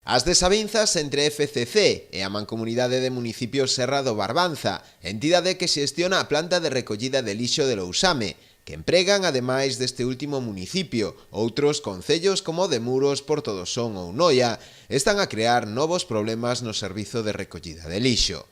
As desavinzas entre FCC e a Mancomunidade de Municipios Serra do Barbanza, entidade que xestiona a planta de recollida de lixo de Lousame, que empregan, ademais deste último municipio, outros concellos como de Muros, Portodosón ou Noia, están a crear novos problemas no servizo de recollida de lixo.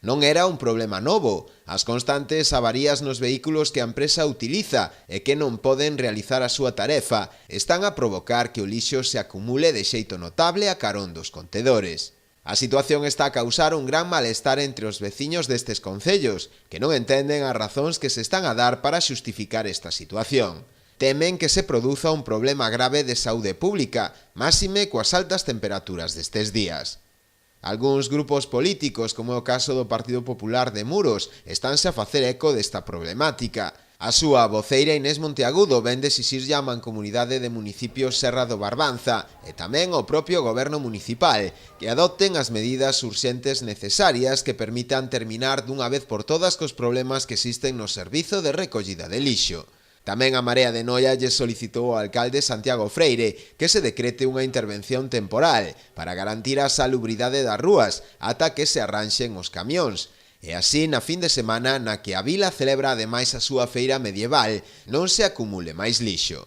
Non era un problema novo, as constantes avarías nos vehículos que a empresa utiliza e que non poden realizar a súa tarefa están a provocar que o lixo se acumule de xeito notable a carón dos contedores. A situación está a causar un gran malestar entre os veciños destes concellos, que non entenden as razóns que se están a dar para xustificar esta situación. Temen que se produza un problema grave de saúde pública, máxime coas altas temperaturas destes días. Algúns grupos políticos, como é o caso do Partido Popular de Muros, estánse a facer eco desta problemática. A súa voceira Inés Monteagudo vén de exixirlle á Mancomunidade de Municipios Serra do Barbanza e tamén ao propio goberno municipal que adopten as medidas urxentes necesarias que permitan terminar dunha vez por todas cos problemas que existen no servizo de recollida de lixo. Tamén a Marea de Noia lle solicitou ao alcalde Santiago Freire que se decrete unha intervención temporal para garantir a salubridade das rúas ata que se arranxen os camións. E así, na fin de semana na que a vila celebra ademais a súa feira medieval, non se acumule máis lixo.